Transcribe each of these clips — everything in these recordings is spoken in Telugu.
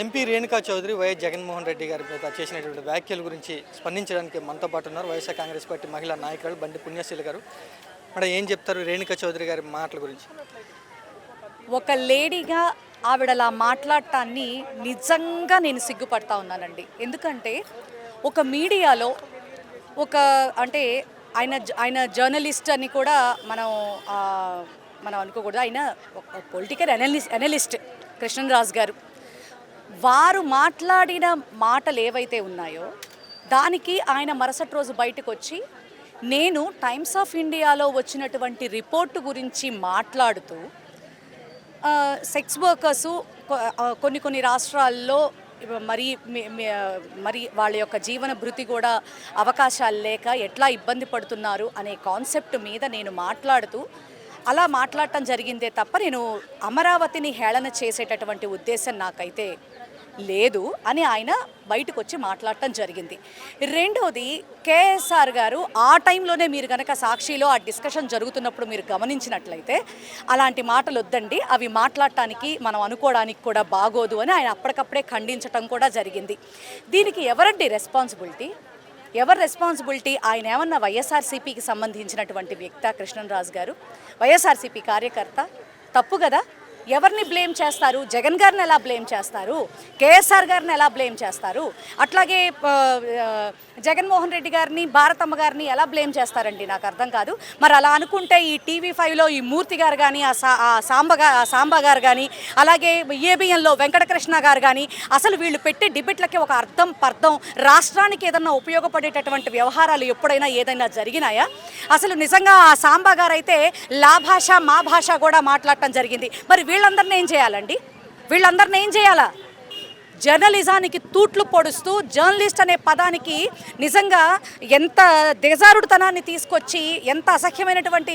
ఎంపీ రేణుకా చౌదరి వైఎస్ జగన్మోహన్ రెడ్డి గారి మీద చేసినటువంటి వ్యాఖ్యల గురించి స్పందించడానికి మనతో పాటు ఉన్నారు వైఎస్ఆర్ కాంగ్రెస్ పార్టీ మహిళా నాయకులు బండి పుణ్యశీల గారు. మేడం, ఏం చెప్తారు రేణుకా చౌదరి గారి మాటల గురించి? ఒక లేడీగా ఆవిడలా మాట్లాడటాన్ని నిజంగా నేను సిగ్గుపడతా ఉన్నానండి. ఎందుకంటే ఒక మీడియాలో ఒక అంటే ఆయన ఆయన జర్నలిస్ట్ అని కూడా మనం అనుకోకూడదు. ఆయన పొలిటికల్ అనలిస్ట్ కృష్ణరాజు గారు. వారు మాట్లాడిన మాటలు ఏవైతే ఉన్నాయో దానికి ఆయన మరుసటి రోజు బయటకు వచ్చి నేను టైమ్స్ ఆఫ్ ఇండియాలో వచ్చినటువంటి రిపోర్టు గురించి మాట్లాడుతూ సెక్స్ వర్కర్సు కొన్ని రాష్ట్రాల్లో మరి వాళ్ళ యొక్క జీవన భృతి కూడా అవకాశాలు లేక ఎట్లా ఇబ్బంది పడుతున్నారు అనే కాన్సెప్ట్ మీద నేను మాట్లాడుతూ అలా మాట్లాడటం జరిగిందే తప్ప నేను అమరావతిని హేళన చేసేటటువంటి ఉద్దేశం నాకైతే లేదు అని ఆయన బయటకు వచ్చి మాట్లాడటం జరిగింది. రెండోది, కేఎస్ఆర్ గారు ఆ టైంలోనే మీరు కనుక సాక్షిలో ఆ డిస్కషన్ జరుగుతున్నప్పుడు మీరు గమనించినట్లయితే అలాంటి మాటలు వద్దండి, అవి మాట్లాడటానికి మనం అనుకోవడానికి కూడా బాగోదు అని ఆయన అప్పటికప్పుడే ఖండించటం కూడా జరిగింది. దీనికి ఎవరండి రెస్పాన్సిబిలిటీ? ఎవరు రెస్పాన్సిబిలిటీ? ఆయన ఏమన్నా వైఎస్ఆర్సీపీకి సంబంధించినటువంటి వ్యక్తి కృష్ణరాజు గారు, వైఎస్ఆర్సీపీ కార్యకర్త? తప్పు కదా. ఎవరిని బ్లేమ్ చేస్తారు? జగన్ గారిని ఎలా బ్లేమ్ చేస్తారు? కేఎస్ఆర్ గారిని ఎలా బ్లేమ్ చేస్తారు? అట్లాగే జగన్మోహన్ రెడ్డి గారిని, భారతమ్మ గారిని ఎలా బ్లేమ్ చేస్తారండి? నాకు అర్థం కాదు. మరి అలా అనుకుంటే ఈ టీవీ5లో ఈ మూర్తి గారు కానీ, సాంబ గారు కానీ, అలాగే ఏబిఎన్లో వెంకటకృష్ణ గారు కానీ, అసలు వీళ్ళు పెట్టే డిబేట్లకి ఒక అర్థం పర్థం, రాష్ట్రానికి ఏదన్నా ఉపయోగపడేటటువంటి వ్యవహారాలు ఎప్పుడైనా ఏదైనా జరిగినాయా? అసలు నిజంగా ఆ సాంబ గారు అయితే లా భాష మా భాష కూడా మాట్లాడటం జరిగింది. మరి వీళ్ళందరినీ ఏం చేయాలండి? వీళ్ళందరినీ ఏం చేయాలా? జర్నలిజానికి తూట్లు పొడుస్తూ జర్నలిస్ట్ అనే పదానికి నిజంగా ఎంత దిగజారుడుతనాన్ని తీసుకొచ్చి ఎంత అసహ్యమైనటువంటి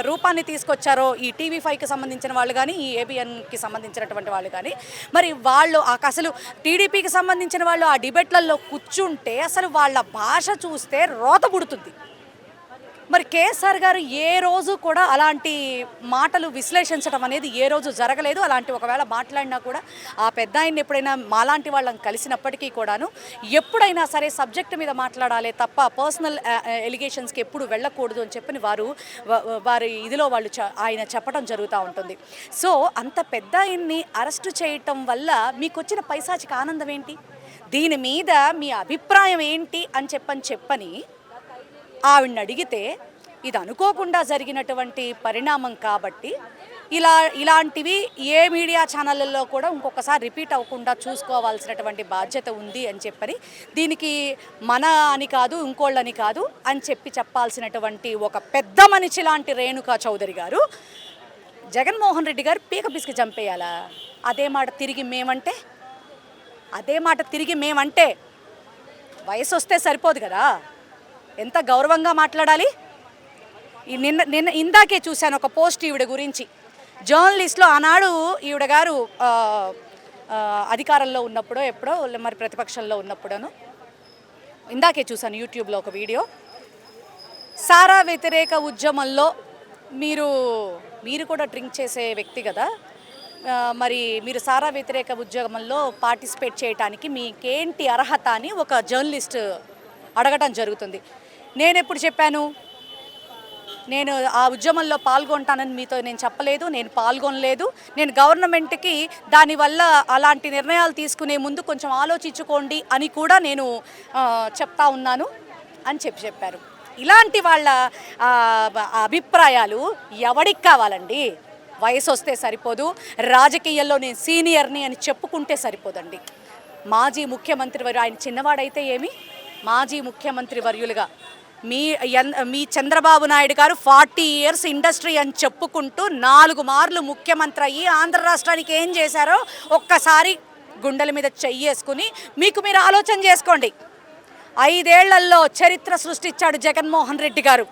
రూపాన్ని తీసుకొచ్చారో ఈ టీవీ5కి సంబంధించిన వాళ్ళు కానీ, ఈ ఏబిఎన్కి సంబంధించినటువంటి వాళ్ళు కానీ. మరి వాళ్ళు అసలు టీడీపీకి సంబంధించిన వాళ్ళు ఆ డిబేట్లలో కూర్చుంటే అసలు వాళ్ళ భాష చూస్తే రోత పుడుతుంది. మరి కేఎస్ఆర్ గారు ఏ రోజు కూడా అలాంటి మాటలు విశ్లేషించడం అనేది ఏ రోజు జరగలేదు. అలాంటి ఒకవేళ మాట్లాడినా కూడా ఆ పెద్ద ఆయన్ని ఎప్పుడైనా మాలాంటి వాళ్ళని కలిసినప్పటికీ కూడాను ఎప్పుడైనా సరే సబ్జెక్టు మీద మాట్లాడాలి తప్ప పర్సనల్ ఎలిగేషన్స్కి ఎప్పుడు వెళ్ళకూడదు అని చెప్పి వారి ఇదిలో వాళ్ళు ఆయన చెప్పడం జరుగుతూ ఉంటుంది. సో అంత పెద్ద ఆయన్ని అరెస్టు చేయటం వల్ల మీకు వచ్చిన పైశాచిక ఆనందం ఏంటి? దీని మీద మీ అభిప్రాయం ఏంటి అని చెప్పని ఆవిడని అడిగితే ఇది అనుకోకుండా జరిగినటువంటి పరిణామం కాబట్టి ఇలాంటివి ఏ మీడియా ఛానళ్ళల్లో కూడా ఇంకొకసారి రిపీట్ అవ్వకుండా చూసుకోవాల్సినటువంటి బాధ్యత ఉంది అని చెప్పని, దీనికి మన అని కాదు ఇంకోళ్ళని కాదు అని చెప్పాల్సినటువంటి ఒక పెద్ద మనిషి లాంటి రేణుకా చౌదరి గారు జగన్మోహన్ రెడ్డి గారు పీక పిసికి చంపేయాలా? అదే మాట తిరిగి మేమంటే వయసు వస్తే సరిపోదు కదా, ఎంత గౌరవంగా మాట్లాడాలి. నిన్న ఇందాకే చూశాను ఒక పోస్ట్ ఈవిడ గురించి. జర్నలిస్ట్లో ఆనాడు ఈవిడ గారు అధికారంలో ఉన్నప్పుడో ఎప్పుడో మరి ప్రతిపక్షంలో ఉన్నప్పుడను ఇందాకే చూశాను యూట్యూబ్లో ఒక వీడియో. సారా వ్యతిరేక ఉద్యమంలో మీరు కూడా డ్రింక్ చేసే వ్యక్తి కదా, మరి మీరు సారా వ్యతిరేక ఉద్యమంలో పార్టిసిపేట్ చేయడానికి మీకేంటి అర్హత అని ఒక జర్నలిస్ట్ అడగటం జరుగుతుంది. నేను ఎప్పుడు చెప్పాను? నేను ఆ ఉద్యమంలో పాల్గొంటానని మీతో నేను చెప్పలేదు, నేను పాల్గొనలేదు. నేను గవర్నమెంట్కి దానివల్ల అలాంటి నిర్ణయాలు తీసుకునే ముందు కొంచెం ఆలోచించుకోండి అని కూడా నేను చెప్తా ఉన్నాను అని చెప్పారు. ఇలాంటి వాళ్ళ అభిప్రాయాలు ఎవడికి కావాలండి? వయసు వస్తే సరిపోదు, రాజకీయాల్లో నేను సీనియర్ని అని చెప్పుకుంటే సరిపోదండి. మాజీ ముఖ్యమంత్రి ఆయన చిన్నవాడైతే ఏమి, మాజీ ముఖ్యమంత్రి వర్యులుగా మీ చంద్రబాబు నాయుడు గారు 40 years ఇండస్ట్రీ అని చెప్పుకుంటూ 4 మార్లు ముఖ్యమంత్రి అయ్యి ఆంధ్ర రాష్ట్రానికి ఏం చేశారో ఒక్కసారి గుండెల మీద చెయ్యేసుకుని మీరు ఆలోచన చేసుకోండి. 5 ఏళ్లలో చరిత్ర సృష్టించాడు జగన్మోహన్ రెడ్డి గారు.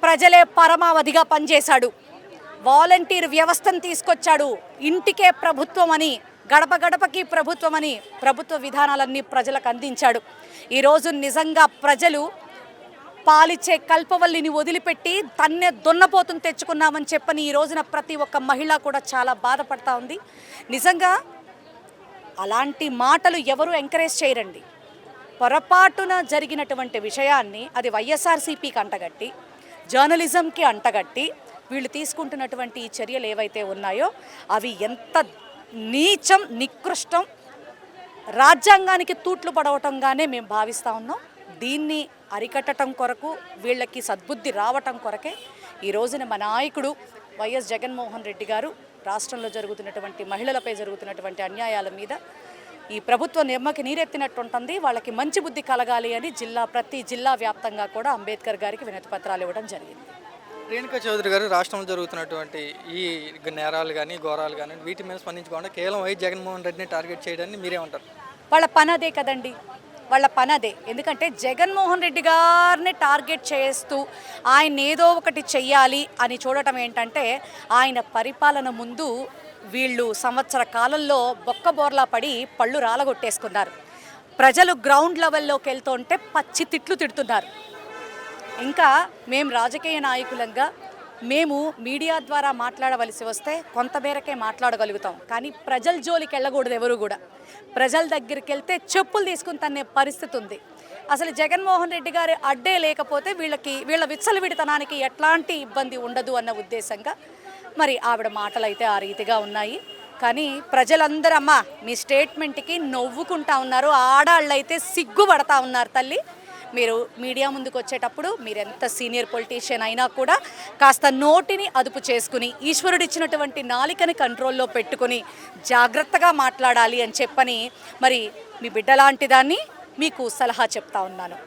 ప్రజలే పరమావధిగా పనిచేశాడు. వాలంటీర్ వ్యవస్థను తీసుకొచ్చాడు. ఇంటికే ప్రభుత్వం అని, గడప గడపకి ప్రభుత్వం అని ప్రభుత్వ విధానాలన్నీ ప్రజలకు అందించాడు. ఈరోజు నిజంగా ప్రజలు పాలిచ్చే కల్పవల్లిని వదిలిపెట్టి తన్నే దున్నపోతును తెచ్చుకున్నామని చెప్పని ఈ రోజున ప్రతి ఒక్క మహిళ కూడా చాలా బాధపడతా ఉంది. నిజంగా అలాంటి మాటలు ఎవరు ఎంకరేజ్ చేయరండి. పొరపాటున జరిగినటువంటి విషయాన్ని అది వైఎస్ఆర్సీపీకి అంటగట్టి, జర్నలిజంకి అంటగట్టి వీళ్ళు తీసుకుంటున్నటువంటి ఈ చర్యలు ఏవైతే ఉన్నాయో అవి ఎంత నీచం, నికృష్టం, రాజ్యాంగానికి తూట్లు పడవటంగానే మేము భావిస్తూ ఉన్నాం. దీన్ని అరికట్టడం కొరకు, వీళ్ళకి సద్బుద్ధి రావటం కొరకే ఈ రోజున మా నాయకుడు వైఎస్ జగన్మోహన్ రెడ్డి గారు రాష్ట్రంలో జరుగుతున్నటువంటి మహిళలపై జరుగుతున్నటువంటి అన్యాయాల మీద ఈ ప్రభుత్వం నిమ్మకి నీరెత్తినట్టు ఉంటుంది. వాళ్ళకి మంచి బుద్ధి కలగాలి అని ప్రతి జిల్లా వ్యాప్తంగా కూడా అంబేద్కర్ గారికి వినతి పత్రాలు ఇవ్వడం జరిగింది. రేణుకా చౌదరి గారు రాష్ట్రంలో జరుగుతున్నటువంటి ఈ నేరాలు కానీ ఘోరాలు కానీ వీటి మీద స్పందించకుండా కేవలం వైఎస్ జగన్మోహన్ రెడ్డిని టార్గెట్ చేయడాన్ని మీరేమంటారు? వాళ్ళ పని అదే కదండి, వాళ్ళ పని అదే. ఎందుకంటే జగన్మోహన్ రెడ్డి గారిని టార్గెట్ చేస్తూ ఆయన ఏదో ఒకటి చెయ్యాలి అని చూడటం ఏంటంటే, ఆయన పరిపాలన ముందు వీళ్ళు సంవత్సర కాలంలో బొక్కబోర్లా పడి పళ్ళు రాలగొట్టేసుకున్నారు. ప్రజలు గ్రౌండ్ లెవెల్లోకి వెళ్తుంటే పచ్చి తిట్లు తిడుతున్నారు. ఇంకా మేము రాజకీయ నాయకులంగా మేము మీడియా ద్వారా మాట్లాడవలసి వస్తే కొంత మేరకే మాట్లాడగలుగుతాం, కానీ ప్రజల జోలికి వెళ్ళకూడదు. ఎవరు కూడా ప్రజల దగ్గరికి వెళ్తే చెప్పులు తీసుకుని తన్నే పరిస్థితి ఉంది. అసలు జగన్మోహన్ రెడ్డి గారి అడ్డే లేకపోతే వీళ్ళ విచ్చలవిడితనానికి ఎట్లాంటి ఇబ్బంది ఉండదు అన్న ఉద్దేశంగా మరి ఆవిడ మాటలు అయితే ఆ రీతిగా ఉన్నాయి. కానీ ప్రజలందరూ అమ్మా మీ స్టేట్మెంట్కి నవ్వుకుంటా ఉన్నారు. ఆడాళ్ళైతే సిగ్గుపడతా ఉన్నారు. తల్లి, మీరు మీడియా ముందుకు వచ్చేటప్పుడు మీరు ఎంత సీనియర్ పొలిటీషియన్ అయినా కూడా కాస్త నోటిని అదుపు చేసుకుని, ఈశ్వరుడిచ్చినటువంటి నాలికని కంట్రోల్లో పెట్టుకుని జాగ్రత్తగా మాట్లాడాలి అని చెప్పని మరి మీ బిడ్డ లాంటి దాన్ని మీకు సలహా చెప్తా ఉన్నాను.